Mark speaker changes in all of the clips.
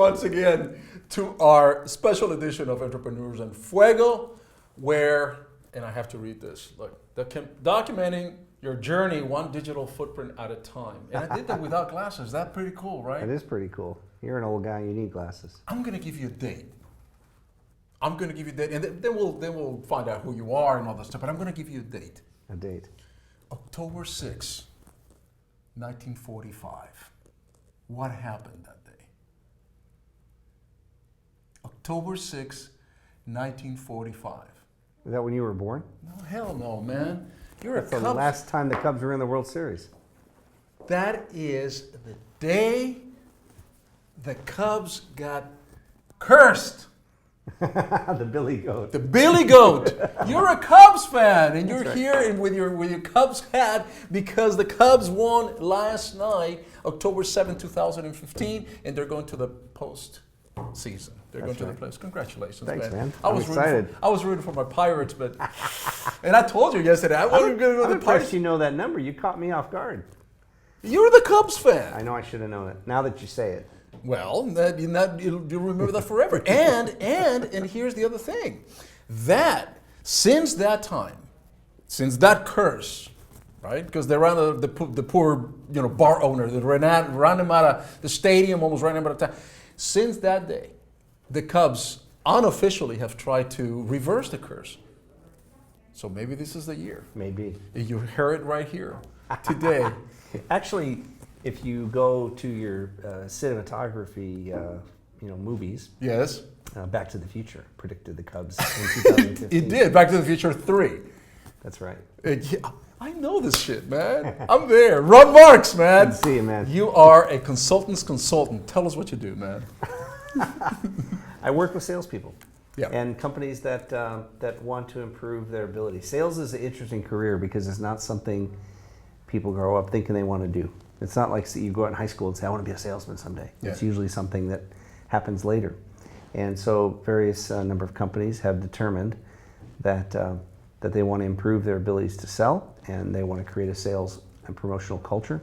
Speaker 1: once again to our special edition of Entrepreneurs and Fuego, where, and I have to read this, look, documenting your journey one digital footprint at a time. And I did that without glasses. That's pretty cool, right?
Speaker 2: That is pretty cool. You're an old guy, you need glasses.
Speaker 1: I'm going to give you a date. I'm going to give you a date, and then we'll find out who you are and all that stuff, but I'm going to give you a date.
Speaker 2: A date.
Speaker 1: October 6, 1945. What happened that day? October 6, 1945.
Speaker 2: Is that when you were born?
Speaker 1: No, hell no, man. You're
Speaker 2: That's the last time the Cubs were in the World Series.
Speaker 1: That is the day the Cubs got cursed.
Speaker 2: The Billy Goat.
Speaker 1: The Billy Goat. You're a Cubs fan, and you're
Speaker 2: right.
Speaker 1: here with your Cubs hat because the Cubs won last night, October 7, 2015, and they're going to the postseason. They're going to the playoffs. Congratulations,
Speaker 2: Thanks, man.
Speaker 1: I
Speaker 2: I'm
Speaker 1: was
Speaker 2: excited.
Speaker 1: I was rooting for my Pirates, but and I told you yesterday I wasn't going to go to
Speaker 2: I'm
Speaker 1: the
Speaker 2: impressed
Speaker 1: Pirates.
Speaker 2: you know that number. You caught me off guard.
Speaker 1: You're the Cubs fan.
Speaker 2: I know I should have known it. Now that you say it.
Speaker 1: Well, you'll remember that forever. And here's the other thing. That, since that time, since that curse, right? Because they ran the poor bar owner, they ran him out of the stadium, almost ran him out of town. Since that day, the Cubs unofficially have tried to reverse the curse. So maybe this is the year.
Speaker 2: Maybe.
Speaker 1: You heard it right here today.
Speaker 2: Actually, if you go to your cinematography, movies,
Speaker 1: Yes.
Speaker 2: Back to the Future predicted the Cubs in 2015.
Speaker 1: It did. Back to the Future 3.
Speaker 2: That's right.
Speaker 1: Yeah, I know this shit, man. I'm there. Ron Marks, man.
Speaker 2: Good to see you, man.
Speaker 1: You are a consultant's consultant. Tell us what you do, man.
Speaker 2: I work with salespeople.
Speaker 1: Yeah.
Speaker 2: And companies that want to improve their ability. Sales is an interesting career because it's not something people grow up thinking they want to do. It's not like you go out in high school and say, I want to be a salesman someday.
Speaker 1: Yeah.
Speaker 2: It's usually something that happens later. And so various number of companies have determined that they want to improve their abilities to sell, and they want to create a sales and promotional culture.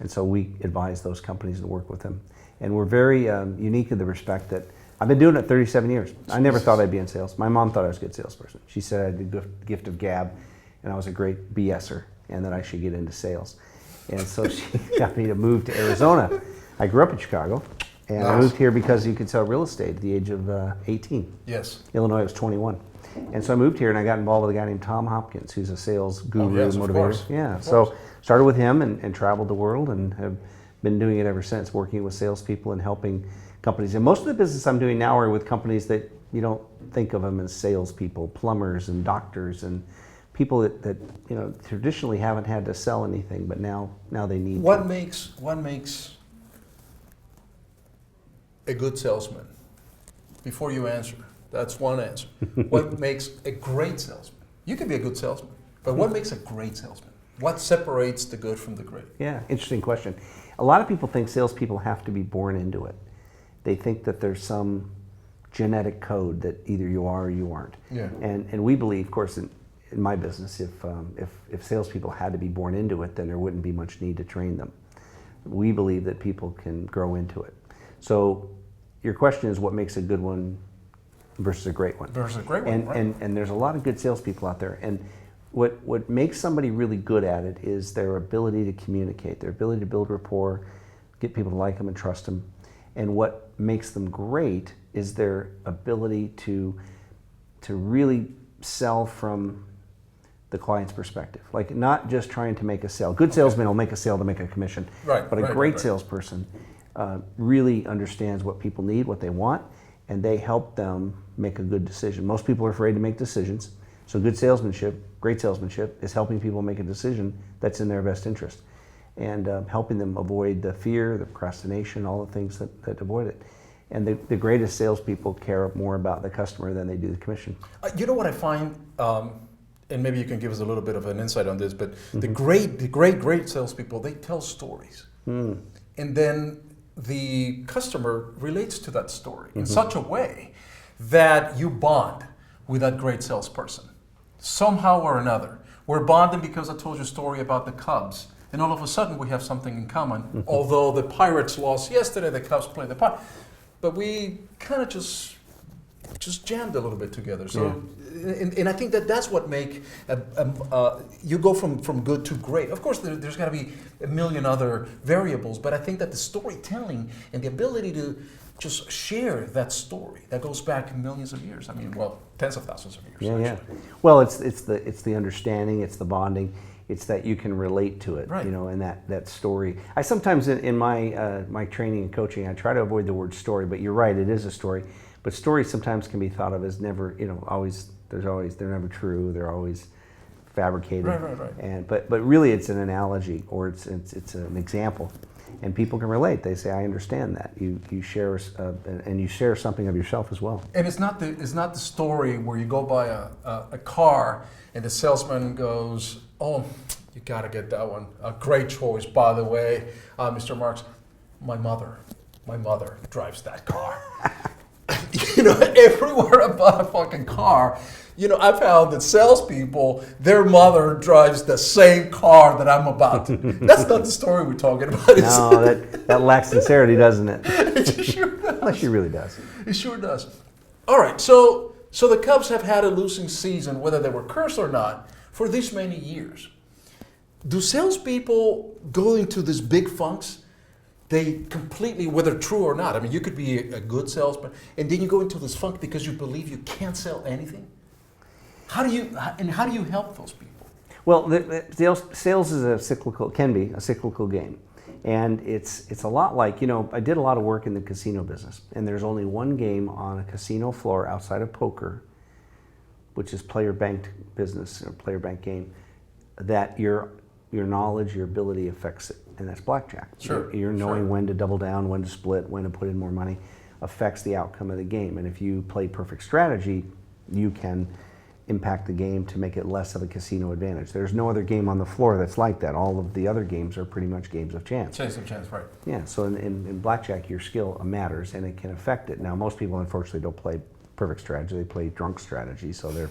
Speaker 2: And so we advise those companies and work with them. And we're very unique in the respect that I've been doing it 37 years. I never thought I'd be in sales. My mom thought I was a good salesperson. She said I had the gift of gab, and I was a great BSer, and that I should get into sales. And so she got me to move to Arizona. I grew up in Chicago, and I moved here because you could sell real estate at the age of 18.
Speaker 1: Yes.
Speaker 2: Illinois was 21. And so I moved here, and I got involved with a guy named Tom Hopkins, who's a sales guru and motivator.
Speaker 1: Course.
Speaker 2: Yeah, so started with him and traveled the world and have been doing it ever since, working with salespeople and helping companies. And most of the business I'm doing now are with companies that you don't think of them as salespeople, plumbers and doctors and people that traditionally haven't had to sell anything, but now they need
Speaker 1: What
Speaker 2: to.
Speaker 1: makes a good salesman? Before you answer, that's one answer. What makes a great salesman? You can be a good salesman, but what makes a great salesman? What separates the good from the great?
Speaker 2: Yeah, interesting question. A lot of people think salespeople have to be born into it. They think that there's some genetic code that either you are or you aren't.
Speaker 1: Yeah.
Speaker 2: And we believe, of course, in my business, if salespeople had to be born into it, then there wouldn't be much need to train them. We believe that people can grow into it. So your question is what makes a good one versus a great one.
Speaker 1: Versus a great one, right?
Speaker 2: And there's a lot of good salespeople out there. And what makes somebody really good at it is their ability to communicate, their ability to build rapport, get people to like them and trust them. And what makes them great is their ability to really sell from the client's perspective. Like not just trying to make a sale. Good salesman will make a sale to make a commission.
Speaker 1: Right,
Speaker 2: But a great salesperson really understands what people need, what they want, and they help them make a good decision. Most people are afraid to make decisions. So good salesmanship, great salesmanship, is helping people make a decision that's in their best interest. And helping them avoid the fear, the procrastination, all the things that avoid it. And the greatest salespeople care more about the customer than they do the commission.
Speaker 1: You know what I find, and maybe you can give us a little bit of an insight on this, but the great salespeople, they tell stories. And then the customer relates to that story in such a way that you bond with that great salesperson. Somehow or another. We're bonding because I told you a story about the Cubs. And all of a sudden we have something in common. Although the Pirates lost yesterday, the Cubs played the Pirates. but we kind of just jammed a little bit together. So, and I think that's what make you go from good to great. Of course, there's got to be a million other variables, but I think that the storytelling and the ability to just share that story that goes back millions of years. I mean, well, tens of thousands of years.
Speaker 2: Yeah,
Speaker 1: actually.
Speaker 2: yeah. Well, it's the understanding, it's the bonding, it's that you can relate to it,
Speaker 1: Right.
Speaker 2: you know, and that story. I sometimes in my my training and coaching, I try to avoid the word story, but you're right, it is a story. But stories sometimes can be thought of as never, you know, they're never true. They're always fabricated.
Speaker 1: Right.
Speaker 2: And but really, it's an analogy or it's an example, and people can relate. They say, "I understand that." You share and you share something of yourself as well.
Speaker 1: And it's not the story where you go buy a car and the salesman goes, "Oh, you got to get that one. A great choice, by the way, Mr. Marks. My mother drives that car." You know, everywhere I buy a fucking car, you know, I found that salespeople, their mother drives the same car that I'm about to. That's not the story we're talking about.
Speaker 2: No, that lacks sincerity, doesn't it?
Speaker 1: It sure does.
Speaker 2: Well, she really does.
Speaker 1: It sure does. All right, so the Cubs have had a losing season, whether they were cursed or not, for this many years. Do salespeople go into these big funks? They completely, whether true or not, I mean, you could be a good salesman, and then you go into this funk because you believe you can't sell anything? How do you help those people?
Speaker 2: Well, sales is can be a cyclical game. And it's a lot like, you know, I did a lot of work in the casino business, and there's only one game on a casino floor outside of poker, which is player-banked business, or player-banked game, that your knowledge, your ability affects it, and that's blackjack.
Speaker 1: Sure.
Speaker 2: You're knowing
Speaker 1: sure.
Speaker 2: when to double down, when to split, when to put in more money, affects the outcome of the game. And if you play perfect strategy, you can impact the game to make it less of a casino advantage. There's no other game on the floor that's like that. All of the other games are pretty much games of chance.
Speaker 1: Chance of chance, right.
Speaker 2: Yeah, so in blackjack, your skill matters, and it can affect it. Now, most people, unfortunately, don't play perfect strategy. They play drunk strategy, so they're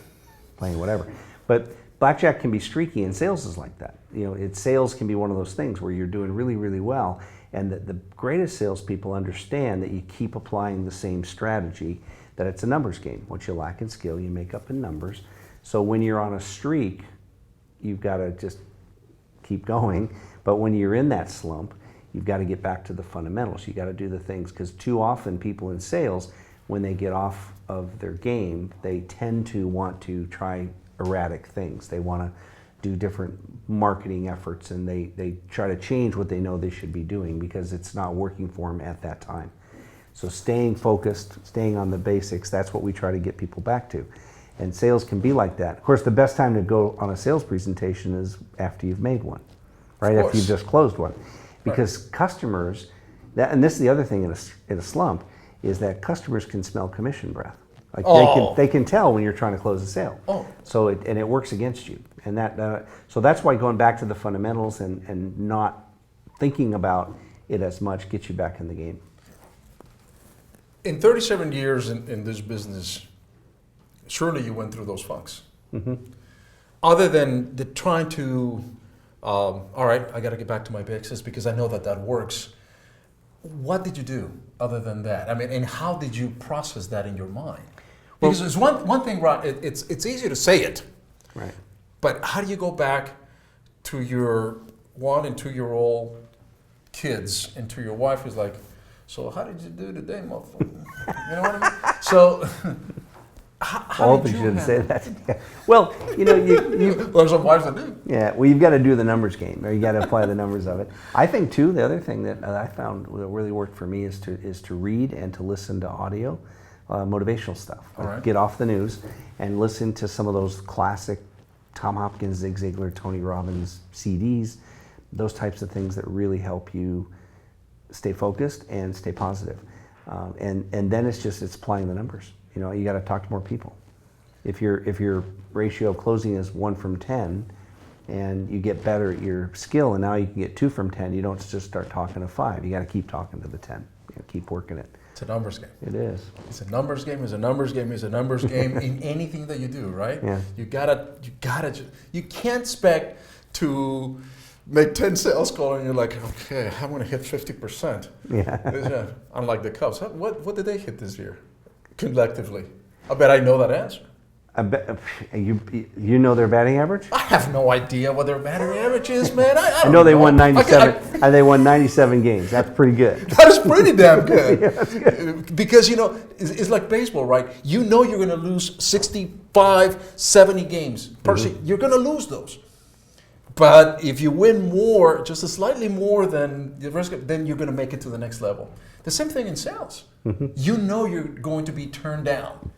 Speaker 2: playing whatever. But blackjack can be streaky, and sales is like that. You know, sales can be one of those things where you're doing really, really well, and the greatest salespeople understand that you keep applying the same strategy, that it's a numbers game. What you lack in skill, you make up in numbers. So when you're on a streak, you've got to just keep going. But when you're in that slump, you've got to get back to the fundamentals. You got to do the things, because too often people in sales, when they get off of their game, they tend to want to try erratic things. They want to do different marketing efforts, and they try to change what they know they should be doing because it's not working for them at that time. So staying focused, staying on the basics, that's what we try to get people back to. And sales can be like that. Of course, the best time to go on a sales presentation is after you've made one, right? After you've just closed one. Because customers, and this is the other thing in a slump, is that customers can smell commission breath. Like they can tell when you're trying to close a sale. So it works against you. And so that's why going back to the fundamentals and not thinking about it as much gets you back in the game.
Speaker 1: In 37 years in this business, surely you went through those funks.
Speaker 2: Mm-hmm.
Speaker 1: Other than trying to, all right, I got to get back to my basics because I know that works. What did you do other than that? I mean, and how did you process that in your mind? Because there's one thing, right? It's easy to say it,
Speaker 2: right?
Speaker 1: But how do you go back to your 1 and 2-year-old kids and to your wife who's like, so how did you do today, motherfucker? You know what I mean? So how did you
Speaker 2: shouldn't say that. Yeah. Well, you know,
Speaker 1: there's some wives that do.
Speaker 2: Yeah, well, you've got to do the numbers game, or you got to apply the numbers of it. I think too, the other thing that I found that really worked for me is to read and to listen to audio, motivational stuff. Like get off the news and listen to some of those classic Tom Hopkins, Zig Ziglar, Tony Robbins CDs, those types of things that really help you stay focused and stay positive. And then it's applying the numbers. You know, you got to talk to more people. If your ratio of closing is 1 from 10, and you get better at your skill, and now you can get 2 from 10, you don't just start talking to 5. You got to keep talking to the 10. You know, keep working it.
Speaker 1: It's a numbers game.
Speaker 2: It is.
Speaker 1: It's a numbers game. It's a numbers game. It's a numbers game in anything that you do, right?
Speaker 2: Yeah.
Speaker 1: You can't expect to make 10 sales calls and you're like, okay, I'm going to hit 50%.
Speaker 2: Yeah.
Speaker 1: Unlike the Cubs. What did they hit this year collectively? I bet I know that answer.
Speaker 2: I bet, you know their batting average?
Speaker 1: I have no idea what their batting average is, man. I don't
Speaker 2: know they
Speaker 1: know.
Speaker 2: won 97. They won 97 games. That's pretty good.
Speaker 1: That is pretty damn good.
Speaker 2: Yeah, that's good.
Speaker 1: Because, it's like baseball, right? You know you're going to lose 65, 70 games. Personally, you're going to lose those. But if you win more, just a slightly more than the rest, then you're going to make it to the next level. The same thing in sales. You know you're going to be turned down.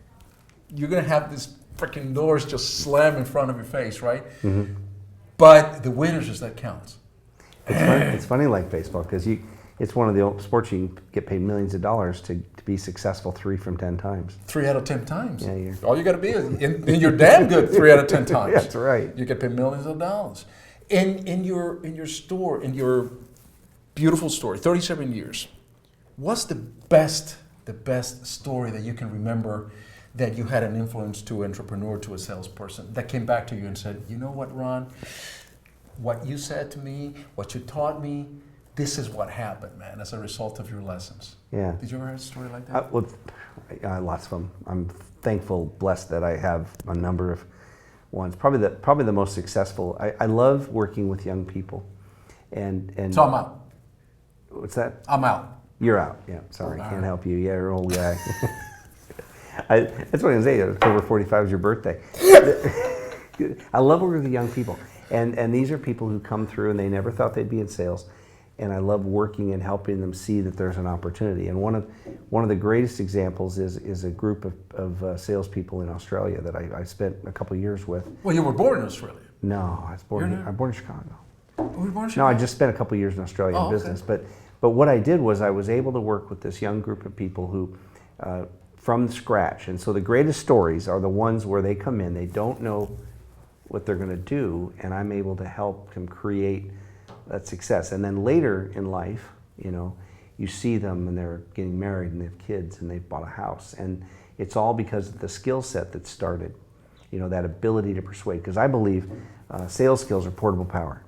Speaker 1: You're going to have this freaking doors just slam in front of your face, right? But the winners is that counts.
Speaker 2: It's funny like baseball because it's one of the old sports you can get paid millions of dollars to be successful 3 from 10 times.
Speaker 1: 3 out of 10 times.
Speaker 2: Yeah,
Speaker 1: all you got to be is, and you're damn good 3 out of 10 times.
Speaker 2: That's right.
Speaker 1: You get paid millions of dollars. In your store, in your beautiful story, 37 years. What's the best story that you can remember that you had an influence to an entrepreneur, to a salesperson that came back to you and said, you know what, Ron, what you said to me, what you taught me, this is what happened, man, as a result of your lessons.
Speaker 2: Yeah.
Speaker 1: Did you ever have a story like that?
Speaker 2: Lots of them. I'm thankful, blessed that I have a number of ones. Probably the most successful. I love working with young people. And
Speaker 1: so I'm out.
Speaker 2: What's that?
Speaker 1: I'm out.
Speaker 2: You're out. Yeah, sorry,
Speaker 1: All
Speaker 2: can't
Speaker 1: right.
Speaker 2: help you. Yeah, you're an old guy. That's what I was saying. October 45 is your birthday. I love working with young people. And these are people who come through and they never thought they'd be in sales. And I love working and helping them see that there's an opportunity. And one of the greatest examples is a group of salespeople in Australia that I spent a couple of years with.
Speaker 1: Well, you were born in Australia.
Speaker 2: No, I'm born in Chicago.
Speaker 1: Oh, you were born in
Speaker 2: No,
Speaker 1: Chicago?
Speaker 2: I just spent a couple of years in Australia in business.
Speaker 1: Okay.
Speaker 2: But what I did was I was able to work with this young group of people who, from scratch. And so the greatest stories are the ones where they come in, they don't know what they're going to do, and I'm able to help them create that success. And then later in life, you see them and they're getting married and they have kids and they've bought a house. And it's all because of the skill set that started, that ability to persuade. Because I believe sales skills are portable power.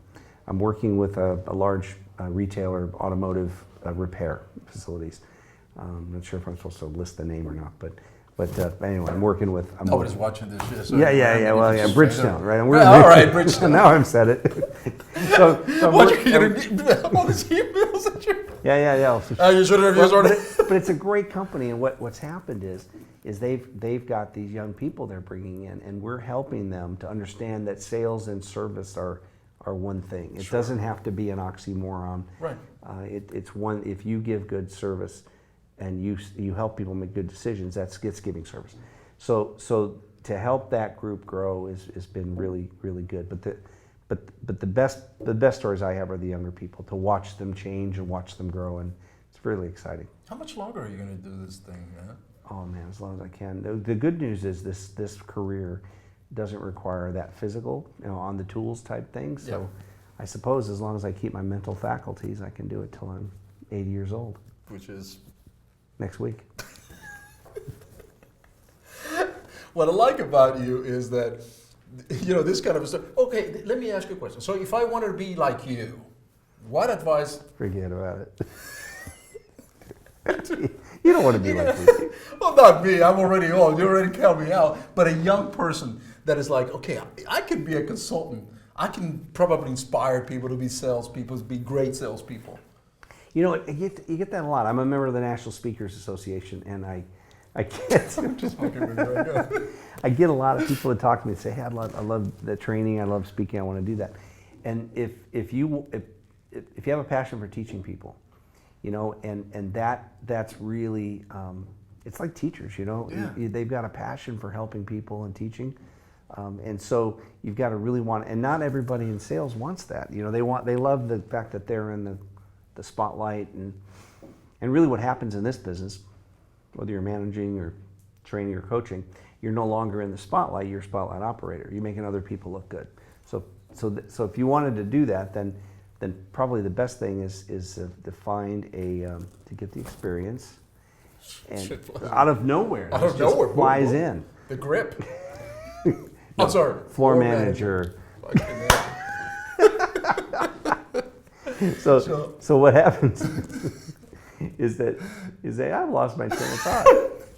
Speaker 2: I'm working with a large retailer, automotive repair facilities. I'm not sure if I'm supposed to list the name or not, but anyway, I'm working with.
Speaker 1: Nobody's watching this shit. So
Speaker 2: Yeah. Well, Bridgestone, right?
Speaker 1: All right, Bridgestone.
Speaker 2: Now I've said it. so
Speaker 1: what, you're getting all these emails that you're...
Speaker 2: Yeah.
Speaker 1: You should have used order.
Speaker 2: But it's a great company, and what's happened is they've got these young people they're bringing in, and we're helping them to understand that sales and service are one thing. It doesn't have to be an oxymoron.
Speaker 1: Right.
Speaker 2: It's one. If you give good service, and you help people make good decisions, it's giving service. So to help that group grow has been really, really good. But the best stories I have are the younger people, to watch them change and watch them grow, and it's really exciting.
Speaker 1: How much longer are you going to do this thing, man?
Speaker 2: Oh man, as long as I can. The good news is this career doesn't require that physical, on the tools type thing. So yeah. I suppose as long as I keep my mental faculties, I can do it till I'm 80 years old.
Speaker 1: Which is?
Speaker 2: Next week.
Speaker 1: What I like about you is that, this kind of stuff. Okay, let me ask you a question. So if I wanted to be like you, what advice?
Speaker 2: Forget about it. You don't want to be like me.
Speaker 1: Well, not me. I'm already old. You already count me out. But a young person that is like, okay, I could be a consultant. I can probably inspire people to be salespeople, to be great salespeople.
Speaker 2: You get that a lot. I'm a member of the National Speakers Association, and I get
Speaker 1: I'm just fucking with you right now.
Speaker 2: I get a lot of people that talk to me and say, "Hey, I love the training. I love speaking. I want to do that." And if you have a passion for teaching people, and that's really it's like teachers.
Speaker 1: Yeah.
Speaker 2: They've got a passion for helping people and teaching. And so you've got to really want, and not everybody in sales wants that. They love the fact that they're in the spotlight, and really what happens in this business, whether you're managing or training or coaching, you're no longer in the spotlight. You're a spotlight operator. You're making other people look good. So if you wanted to do that, then probably the best thing is to find to get the experience, and out of nowhere, flies in
Speaker 1: the grip. I'm sorry,
Speaker 2: floor manager. So what happens is that I've lost my train of thought.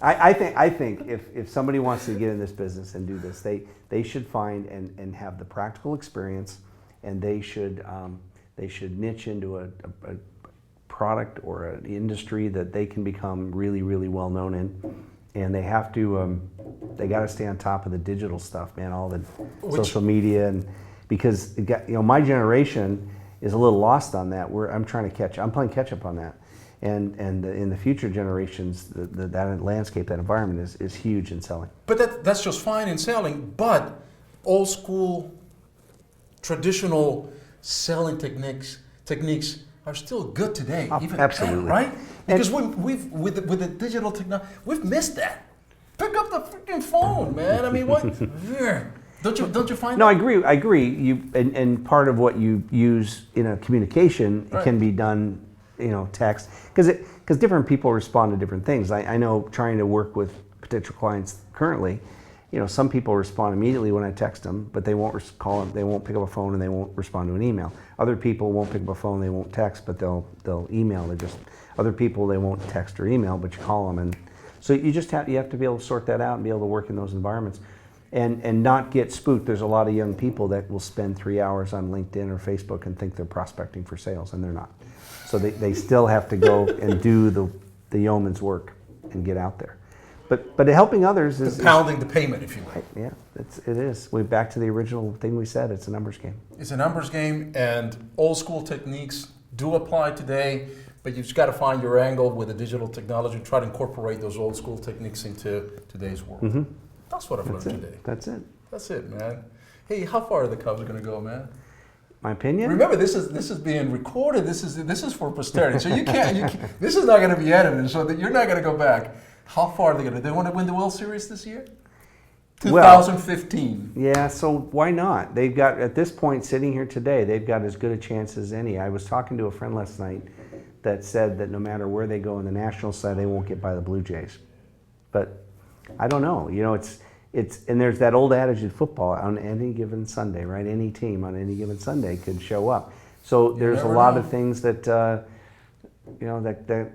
Speaker 2: I think if somebody wants to get in this business and do this, they should find and have the practical experience, and they should niche into a product or an industry that they can become really, really well known in. And they have to, they got to stay on top of the digital stuff, man, all the social media, and because my generation is a little lost on that. I'm playing catch up on that, and in the future generations, that landscape, that environment is huge in selling.
Speaker 1: But that's just fine in selling. But old school, traditional selling techniques are still good today.
Speaker 2: Oh,
Speaker 1: even
Speaker 2: absolutely.
Speaker 1: Right? Because we've with the digital technology, we've missed that. Pick up the freaking phone, man. I mean, what? Don't you find?
Speaker 2: No,
Speaker 1: that?
Speaker 2: I agree. And part of what you use in a communication can be done, text, because different people respond to different things. I know, trying to work with potential clients currently, some people respond immediately when I text them, but they won't call them, they won't pick up a phone, and they won't respond to an email. Other people won't pick up a phone, they won't text, but they'll email. Other people, they won't text or email, but you call them, and so you have to be able to sort that out and be able to work in those environments, and not get spooked. There's a lot of young people that will spend 3 hours on LinkedIn or Facebook and think they're prospecting for sales, and they're not. So they still have to go and do the yeoman's work and get out there. But helping others is
Speaker 1: pounding the payment, if you will.
Speaker 2: Yeah, it is. We're back to the original thing we said. It's a numbers game.
Speaker 1: It's a numbers game, and old school techniques do apply today. But you've got to find your angle with the digital technology. Try to incorporate those old school techniques into today's world. Mm-hmm. That's what I've learned today.
Speaker 2: That's it.
Speaker 1: That's it, man. Hey, how far are the Cubs going to go, man?
Speaker 2: My opinion.
Speaker 1: Remember, this is being recorded. This is for posterity. So you can't. This is not going to be edited. So that you're not going to go back. How far are they going to? They want to win the World Series this year? 2015.
Speaker 2: Well, yeah, so why not? They've got, at this point, sitting here today, they've got as good a chance as any. I was talking to a friend last night that said that no matter where they go in the national side, they won't get by the Blue Jays. But I don't know. It's and there's that old adage in football, on any given Sunday, right? Any team on any given Sunday could show up. So there's a lot of things that that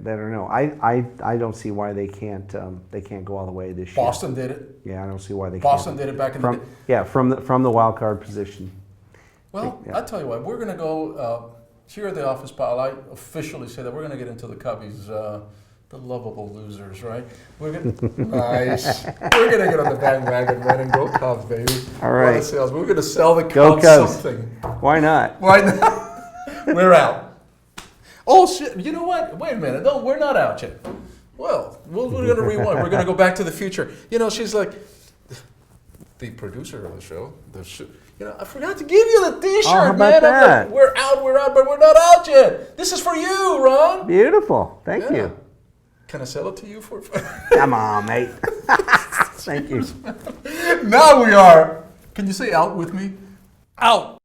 Speaker 2: are no. I don't see why they can't go all the way this year.
Speaker 1: Boston did it.
Speaker 2: Yeah, I don't see why they
Speaker 1: Boston
Speaker 2: can't.
Speaker 1: did it back in the day.
Speaker 2: Yeah, from the wild card position.
Speaker 1: Well, I tell you what, we're going to go here at the office, Pal. I officially say that we're going to get into the Cubbies, the lovable losers, right? We're going nice. We're going to get on the bandwagon, man, and go Cubs, baby.
Speaker 2: All right.
Speaker 1: What a sales. We're going to sell the
Speaker 2: Go
Speaker 1: Cubs
Speaker 2: Cubs.
Speaker 1: something.
Speaker 2: Why not?
Speaker 1: Why not? We're out. Oh shit! You know what? Wait a minute. No, we're not out yet. Well, we're going to rewind. We're going to go back to the future. She's like the producer of the show. I forgot to give you the T-shirt,
Speaker 2: how about
Speaker 1: man.
Speaker 2: that?
Speaker 1: I'm like, we're out, but we're not out yet. This is for you, Ron.
Speaker 2: Beautiful. Thank you.
Speaker 1: Can I sell it to you for?
Speaker 2: Come on, mate. Thank you.
Speaker 1: Now we are. Can you say out with me? Out.